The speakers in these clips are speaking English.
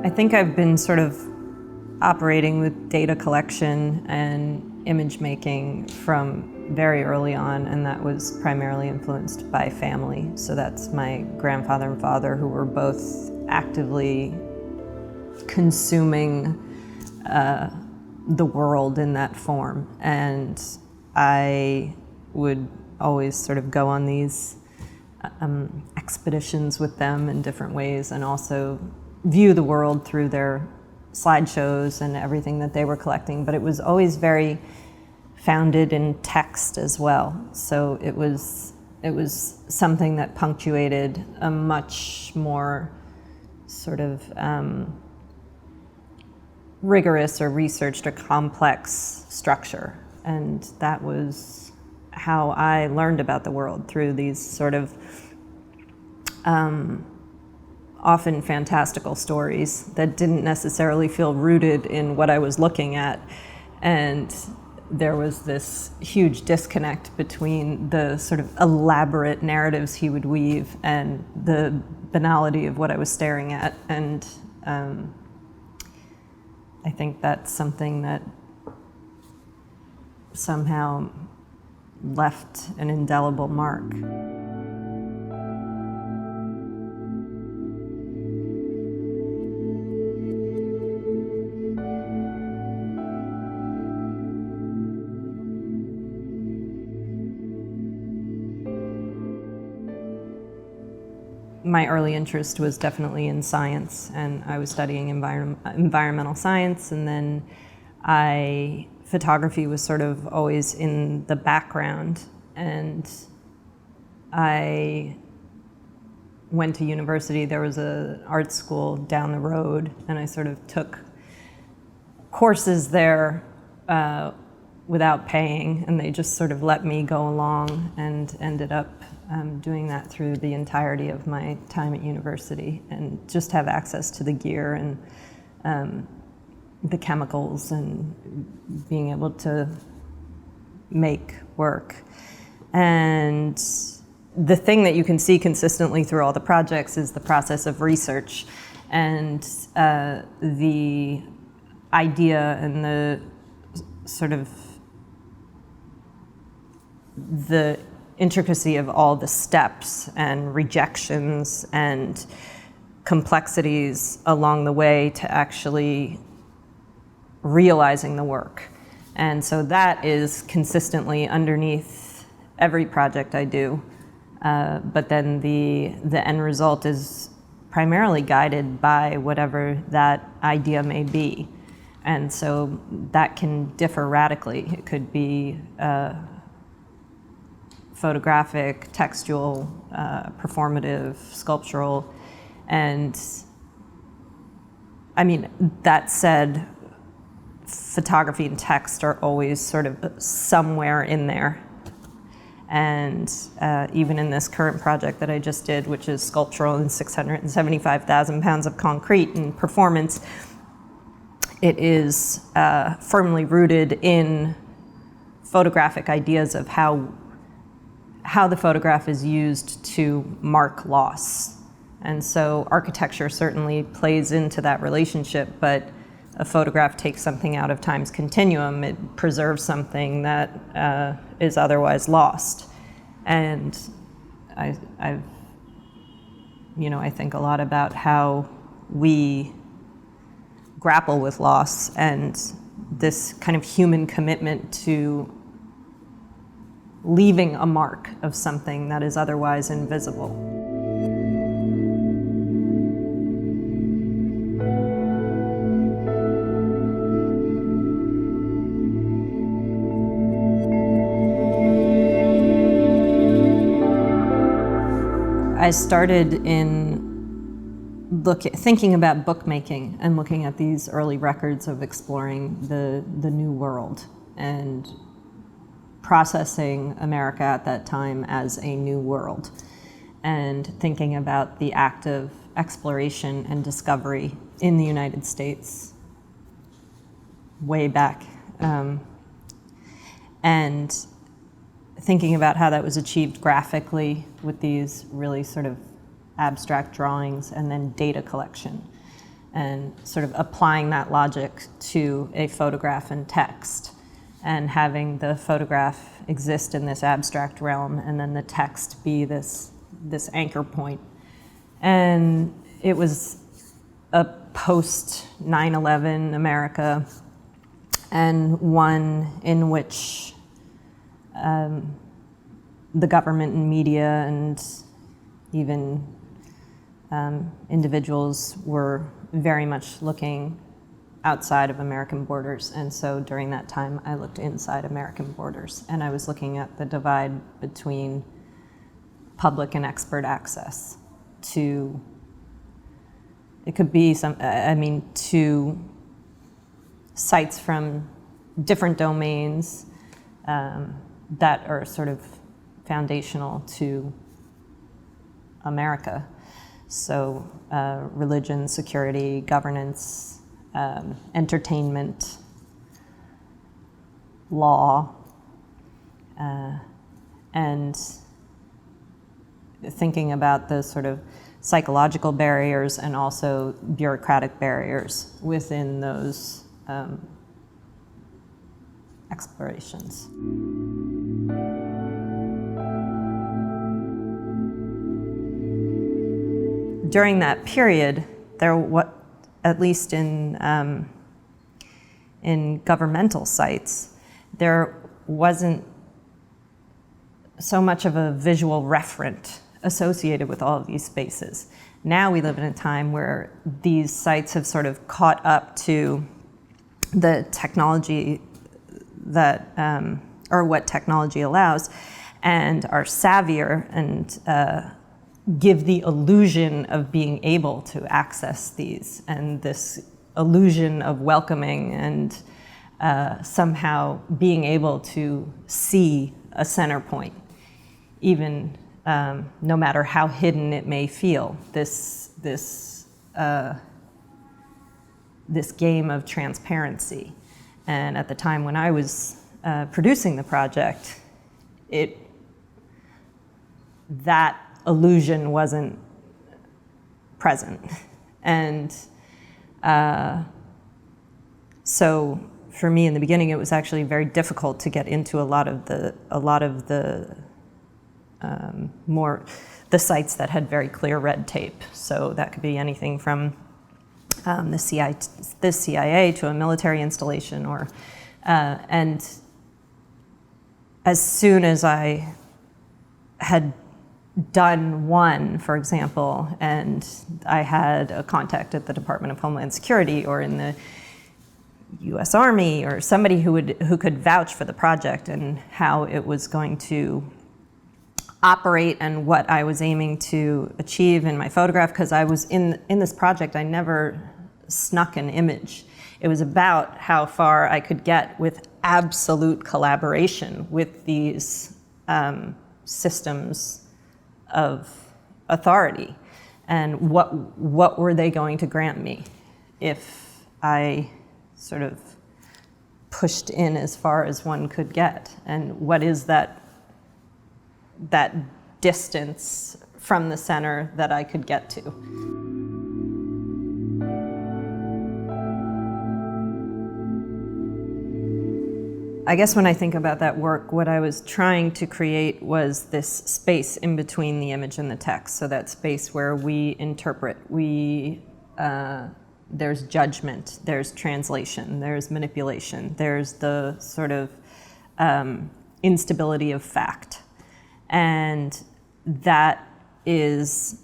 I think I've been sort of operating with data collection and image making from very early on, and that was primarily influenced by family. So that's my grandfather and father, who were both actively consuming the world in that form. And I would always sort of go on these expeditions with them in different ways, and also view the world through their slideshows and everything that they were collecting. But it was always very founded in text as well. So it was something that punctuated a much more sort of rigorous or researched or complex structure. And that was how I learned about the world, through these sort of often fantastical stories that didn't necessarily feel rooted in what I was looking at. And there was this huge disconnect between the sort of elaborate narratives he would weave and the banality of what I was staring at. And I think that's something that somehow left an indelible mark. My early interest was definitely in science, and I was studying environmental science, and then photography was sort of always in the background. And I went to university. There was an art school down the road, and I sort of took courses there without paying, and they just sort of let me go along, and ended up doing that through the entirety of my time at university, and just have access to the gear and the chemicals and being able to make work. And the thing that you can see consistently through all the projects is the process of research, and the idea and the sort of the intricacy of all the steps and rejections and complexities along the way to actually realizing the work. And so that is consistently underneath every project I do. But then the end result is primarily guided by whatever that idea may be. And so that can differ radically. It could be photographic, textual, performative, sculptural. And I mean, that said, photography and text are always sort of somewhere in there. And even in this current project that I just did, which is sculptural and 675,000 pounds of concrete and performance, it is firmly rooted in photographic ideas of how the photograph is used to mark loss. And so architecture certainly plays into that relationship, but a photograph takes something out of time's continuum. It preserves something that is otherwise lost. And I think a lot about how we grapple with loss and this kind of human commitment to leaving a mark of something that is otherwise invisible. I started thinking about bookmaking and looking at these early records of exploring the New World and processing America at that time as a new world, and thinking about the act of exploration and discovery in the United States way back, and thinking about how that was achieved graphically with these really sort of abstract drawings, and then data collection. and sort of applying that logic to a photograph and text, and having the photograph exist in this abstract realm and then the text be this anchor point. And it was a post 9/11 America, and one in which the government and media and even individuals were very much looking outside of American borders. And so during that time, I looked inside American borders, and I was looking at the divide between public and expert access to, it could be to sites from different domains that are sort of foundational to America. So religion, security, governance, entertainment, law, and thinking about the sort of psychological barriers and also bureaucratic barriers within those explorations. During that period, at least in governmental sites, there wasn't so much of a visual referent associated with all of these spaces. Now we live in a time where these sites have sort of caught up to the technology that, or what technology allows, and are savvier and give the illusion of being able to access these, and this illusion of welcoming and somehow being able to see a center point, even no matter how hidden it may feel. This game of transparency. And at the time when I was producing the project, that illusion wasn't present. And so for me in the beginning, it was actually very difficult to get into a lot of the sites that had very clear red tape. So that could be anything from the CIA to a military installation, or and as soon as I had done one, for example, and I had a contact at the Department of Homeland Security or in the U.S. Army, or somebody who could vouch for the project and how it was going to operate and what I was aiming to achieve in my photograph, because I was in this project, I never snuck an image. It was about how far I could get with absolute collaboration with these systems of authority, and what were they going to grant me if I sort of pushed in as far as one could get, and what is that distance from the center that I could get to. I guess when I think about that work, what I was trying to create was this space in between the image and the text. So that space where we interpret, there's judgment, there's translation, there's manipulation, there's the sort of instability of fact. And that is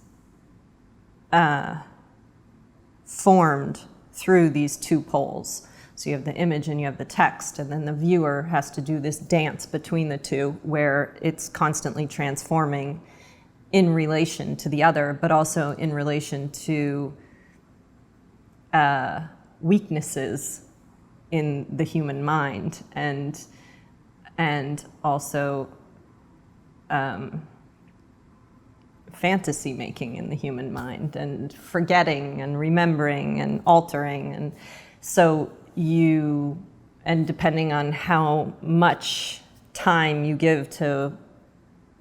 formed through these two poles. So you have the image and you have the text, and then the viewer has to do this dance between the two where it's constantly transforming in relation to the other, but also in relation to weaknesses in the human mind, and also fantasy making in the human mind, and forgetting and remembering and altering. And so and depending on how much time you give to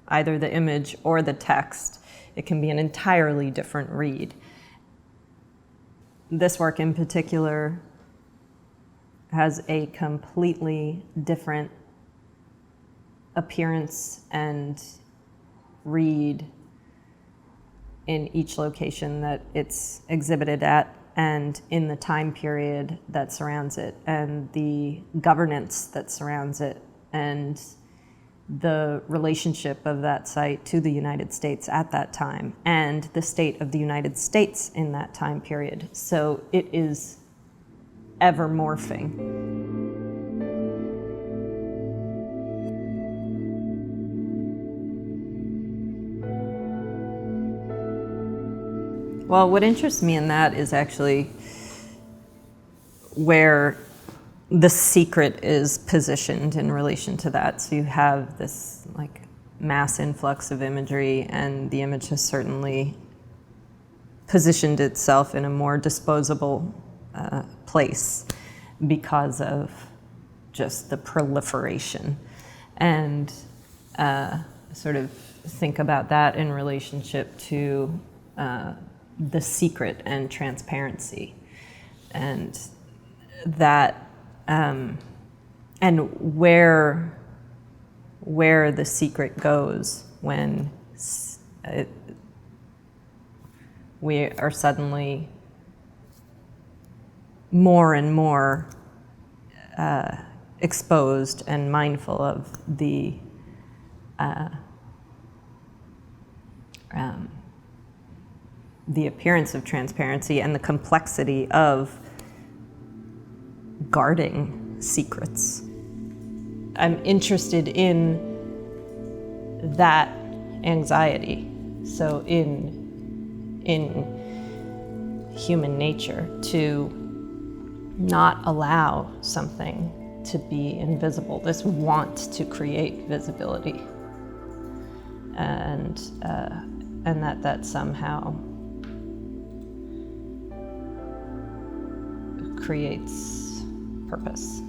either the image or the text, it can be an entirely different read. this work in particular has a completely different appearance and read in each location that it's exhibited at, and in the time period that surrounds it, and the governance that surrounds it, and the relationship of that site to the United States at that time, and the state of the United States in that time period. So it is ever morphing. Well, what interests me in that is actually where the secret is positioned in relation to that. So you have this like mass influx of imagery, and the image has certainly positioned itself in a more disposable place because of just the proliferation. And sort of think about that in relationship to the secret and transparency, and that and where the secret goes when we are suddenly more and more exposed and mindful of the appearance of transparency and the complexity of guarding secrets. I'm interested in that anxiety. So in human nature, to not allow something to be invisible, this want to create visibility, and that somehow creates purpose.